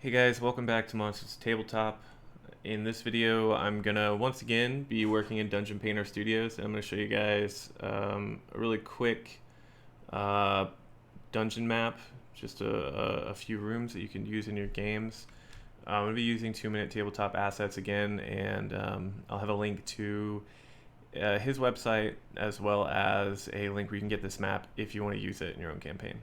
Hey guys, welcome back to Monsters Tabletop. In this video, I'm gonna once again be working in Dungeon Painter Studios, and I'm gonna show you guys a really quick uh, dungeon map, just a few rooms that you can use in your games. I'm gonna be using 2-minute tabletop assets again, and I'll have a link to his website as well as a link where you can get this map if you want to use it in your own campaign.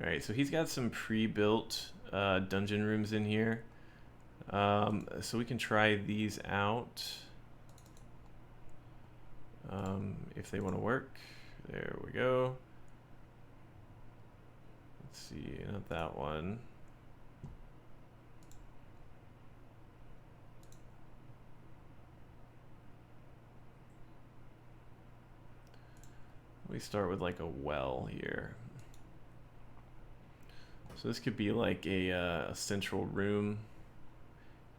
All right, so he's got some pre-built dungeon rooms in here. So we can try these out if they want to work. There we go. Let's see, not that one. We start with like a well here. So this could be like a central room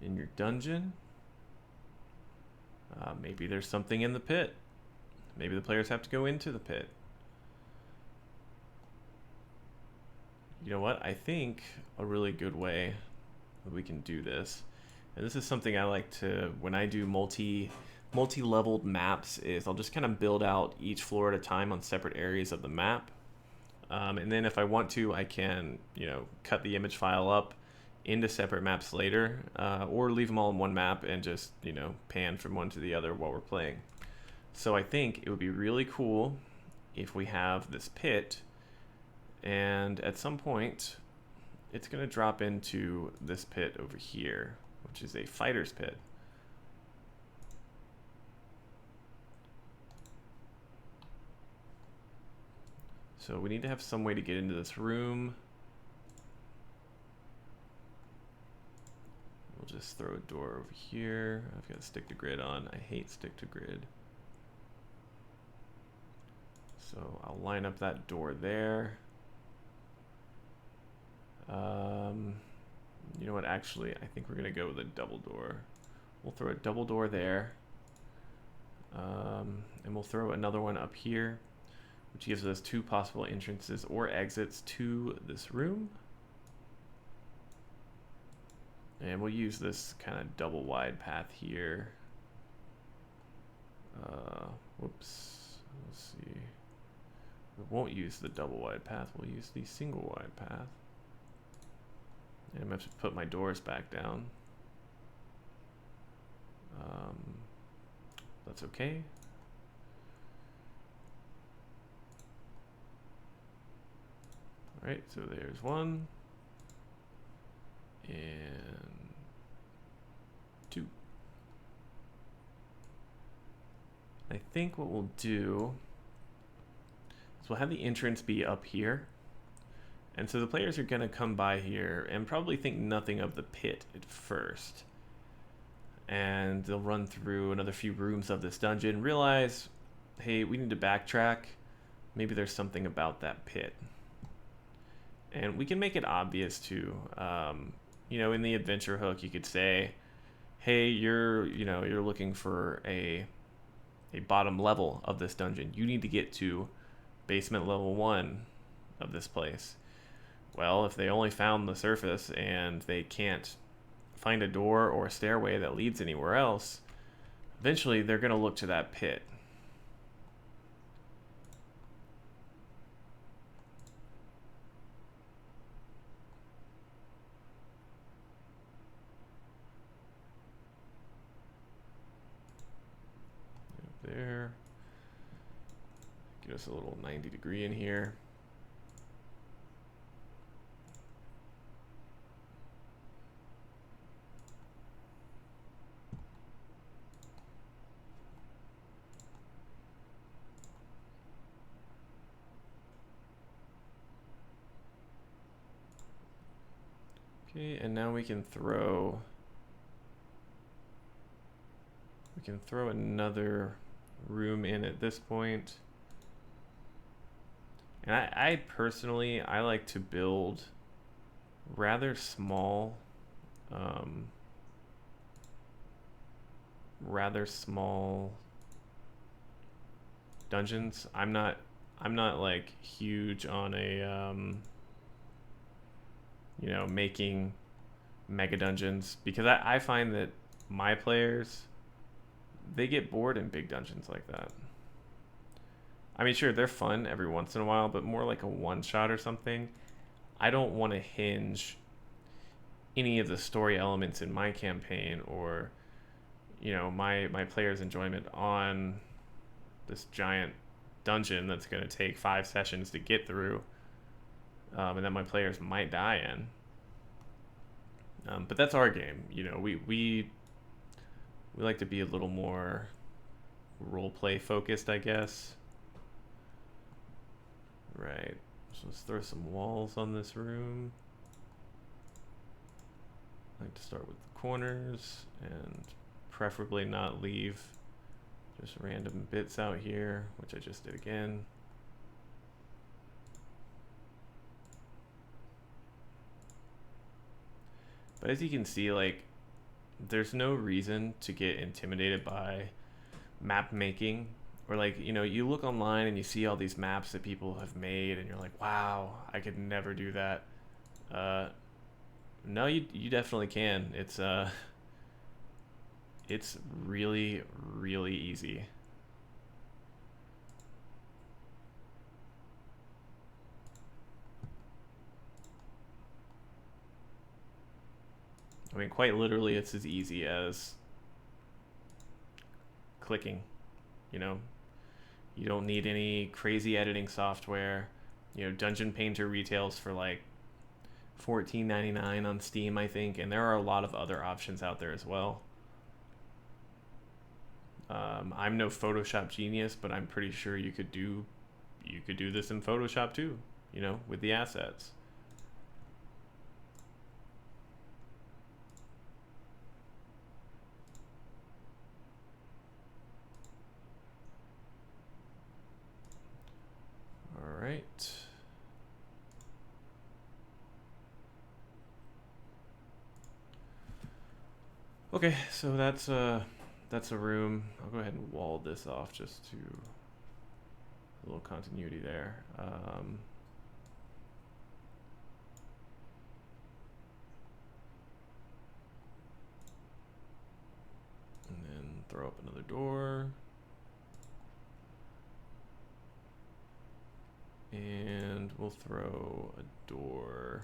in your dungeon. Maybe there's something in the pit. Maybe the players have to go into the pit. You know what? I think a really good way that we can do this, and this is something I like to, when I do multi-leveled maps, is I'll just kind of build out each floor at a time on separate areas of the map. And then if I want to, I can, cut the image file up into separate maps later, or leave them all in one map and just, pan from one to the other while we're playing. So I think it would be really cool if we have this pit, and at some point, it's going to drop into this pit over here, which is a fighter's pit. So we need to have some way to get into this room. We'll just throw a door over here. I've got stick to grid on. I hate stick to grid. So I'll line up that door there. You know what, actually, I think we're gonna go with a double door. We'll throw a double door there. And we'll throw another one up here, which gives us 2 possible entrances or exits to this room. And we'll use this kind of double wide path here. Whoops, let's see. We won't use the double wide path, we'll use the single wide path. And I'm going to have to put my doors back down. That's okay. All right, so there's one. And 2. I think what we'll do is we'll have the entrance be up here. And so the players are going to come by here and probably think nothing of the pit at first. And they'll run through another few rooms of this dungeon, realize, hey, we need to backtrack. Maybe there's something about that pit. And we can make it obvious too. In the adventure hook, you could say, hey, you're looking for a bottom level of this dungeon. You need to get to basement level 1 of this place. Well, if they only found the surface and they can't find a door or a stairway that leads anywhere else, eventually they're going to look to that pit. There. Get us a little 90-degree in here. Okay, and now we can throw another room in at this point. And I personally, I like to build rather small rather small dungeons. I'm not like huge on a you know, making mega dungeons, because I find that my players, they get bored in big dungeons like that. I mean, sure, they're fun every once in a while, but more like a one shot or something. I don't want to hinge any of the story elements in my campaign, or you know, my players' enjoyment on this giant dungeon that's going to take 5 sessions to get through, and that my players might die in. But that's our game. You know, we like to be a little more role play focused, I guess. Right. So let's throw some walls on this room. I like to start with the corners and preferably not leave just random bits out here, which I just did again. But as you can see, like, there's no reason to get intimidated by map making, or like, you know, you look online and you see all these maps that people have made and you're like, wow, I could never do that. No, you definitely can. It's really, really easy. I mean, quite literally, it's as easy as clicking, you know? You don't need any crazy editing software. You know, Dungeon Painter retails for like $14.99 on Steam, I think, and there are a lot of other options out there as well. I'm no Photoshop genius, but I'm pretty sure you could do this in Photoshop too, you know, with the assets. All right. Okay, so that's a room. I'll go ahead and wall this off just to a little continuity there. And then throw up another door. And we'll throw a door.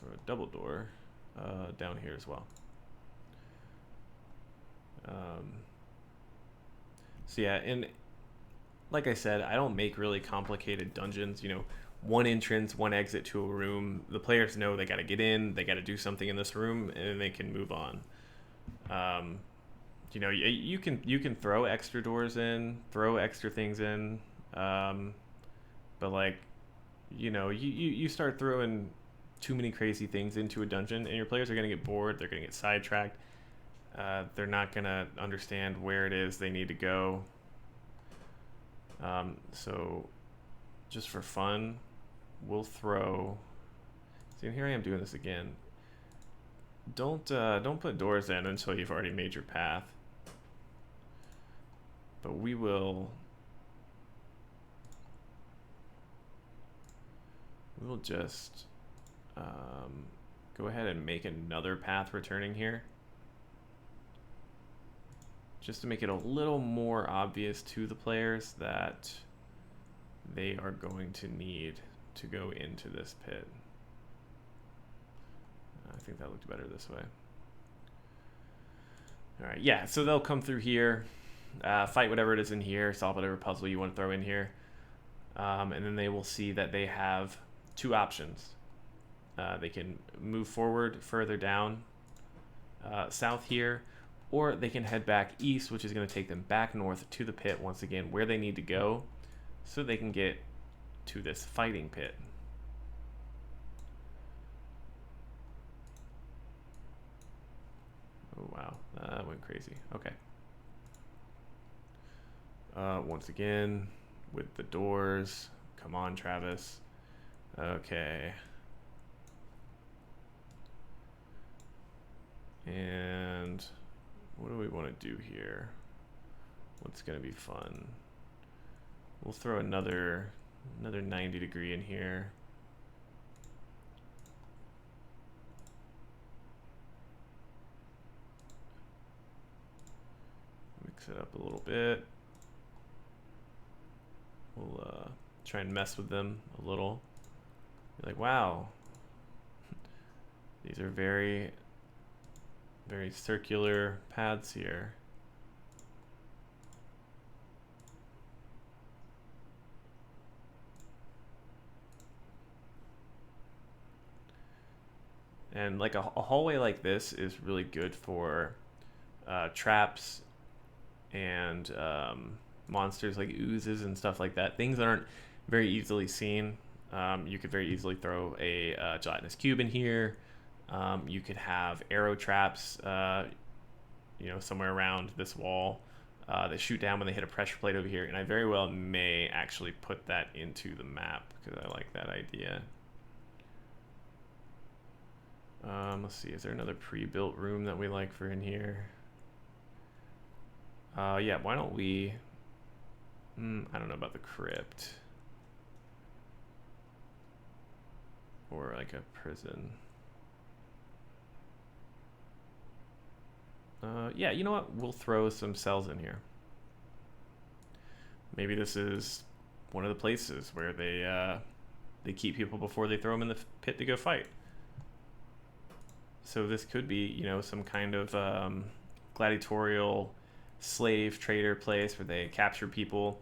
Throw a double door down here as well. So yeah, and like I said, I don't make really complicated dungeons. You know, one entrance, one exit to a room. The players know they got to get in, they got to do something in this room, and then they can move on. You know, you can throw extra doors in, throw extra things in, but like, you know, you start throwing too many crazy things into a dungeon, and your players are gonna get bored. They're gonna get sidetracked. They're not gonna understand where it is they need to go. So, just for fun, we'll throw. See, and here I am doing this again. Don't put doors in until you've already made your path. But we will just go ahead and make another path returning here, just to make it a little more obvious to the players that they are going to need to go into this pit. I think that looked better this way. All right, yeah, so they'll come through here, fight whatever it is in here, solve whatever puzzle you want to throw in here, and then they will see that they have 2 options. They can move forward further down south here, or they can head back east, which is going to take them back north to the pit once again, where they need to go so they can get to this fighting pit. Oh wow, that went crazy. Okay. Once again, with the doors. Come on, Travis. Okay. And want to do here? What's going to be fun? We'll throw another 90 degree in here. Mix it up a little bit. We'll try and mess with them a little. You're like, wow, these are very, very circular paths here. And like a hallway like this is really good for traps and monsters like oozes and stuff like that. Things that aren't very easily seen. You could very easily throw a gelatinous cube in here. You could have arrow traps, somewhere around this wall that shoot down when they hit a pressure plate over here. And I very well may actually put that into the map because I like that idea. Let's see, is there another pre-built room that we like for in here? Yeah, why don't we... I don't know about the crypt. Or like a prison. Yeah, you know what? We'll throw some cells in here. Maybe this is one of the places where they keep people before they throw them in the pit to go fight. So this could be, some kind of gladiatorial slave trader place where they capture people,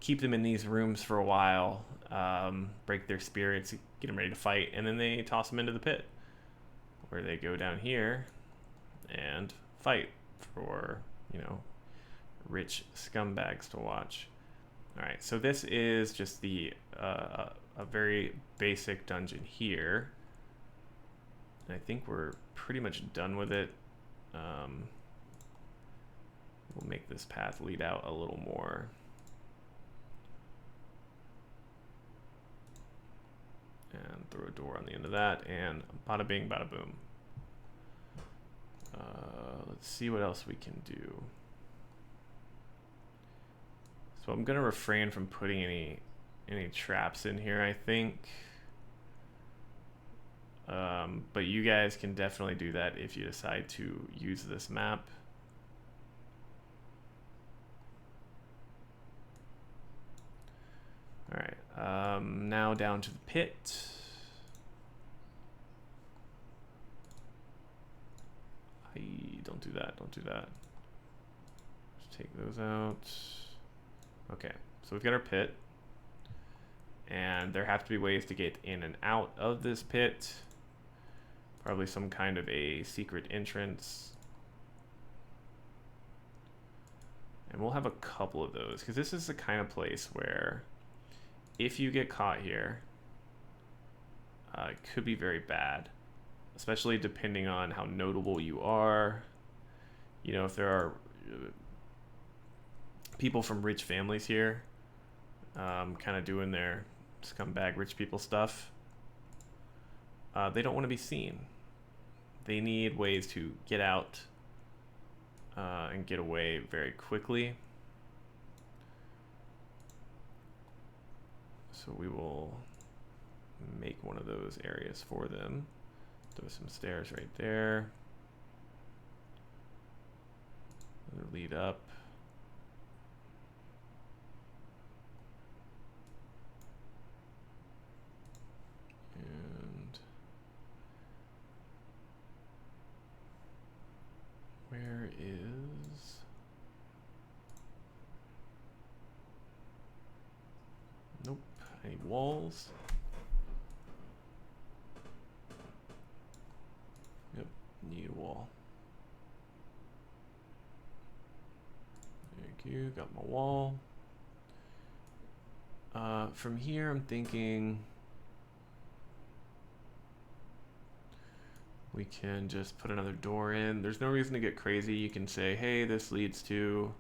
keep them in these rooms for a while, break their spirits, get them ready to fight, and then they toss them into the pit where they go down here and fight for, rich scumbags to watch. All right, so this is just the a very basic dungeon here. I think we're pretty much done with it. We'll make this path lead out a little more. And throw a door on the end of that, and bada bing, bada boom. Let's see what else we can do. So I'm gonna refrain from putting any traps in here, I think. But you guys can definitely do that if you decide to use this map. All right, now down to the pit. Don't do that, don't do that. Just take those out. Okay, so we've got our pit. And there have to be ways to get in and out of this pit. Probably some kind of a secret entrance. And we'll have a couple of those, because this is the kind of place where if you get caught here, it could be very bad, especially depending on how notable you are. If there are people from rich families here, kind of doing their scumbag rich people stuff, they don't want to be seen. They need ways to get out and get away very quickly. So we will make one of those areas for them. Throw some stairs right there. Another lead up. And where is... Nope, I need walls. Yep, need a wall. Thank you, got my wall. From here, I'm thinking we can just put another door in. There's no reason to get crazy. You can say, hey, this leads to,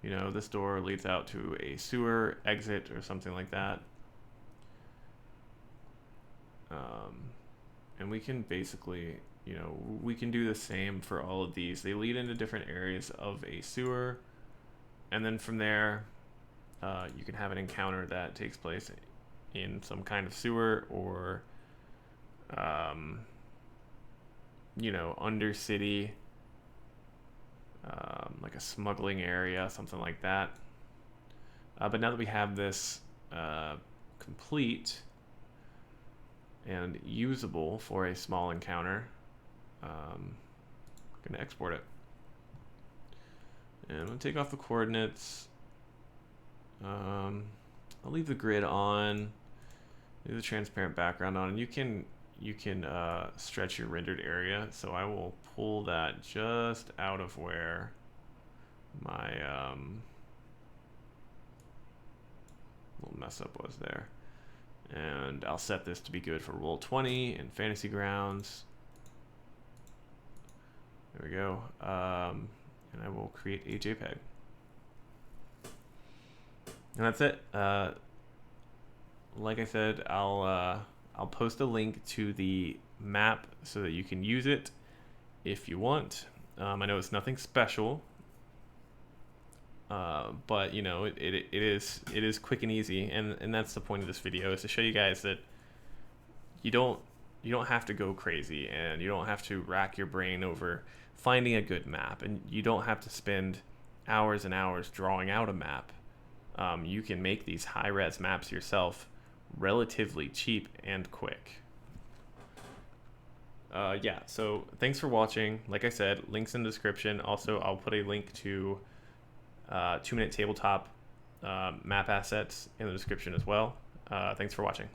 this door leads out to a sewer exit or something like that. And we can basically you know, we can do the same for all of these. They lead into different areas of a sewer, and then from there, you can have an encounter that takes place in some kind of sewer or, you know, undercity, like a smuggling area, something like that. But now that we have this complete and usable for a small encounter, I'm going to export it. And I'm going to take off the coordinates. I'll leave the grid on, leave the transparent background on, and you can stretch your rendered area. So I will pull that just out of where my little mess up was there. And I'll set this to be good for Roll20 and Fantasy Grounds. There we go. And I will create a JPEG. And that's it. Like I said, I'll post a link to the map so that you can use it if you want. I know it's nothing special, but you know it is quick and easy, and that's the point of this video, is to show you guys that you don't have to go crazy, and you don't have to rack your brain over finding a good map, and you don't have to spend hours and hours drawing out a map. You can make these high-res maps yourself relatively cheap and quick. Yeah, so thanks for watching. Like I said, links in the description. Also, I'll put a link to 2-minute tabletop map assets in the description as well. Thanks for watching.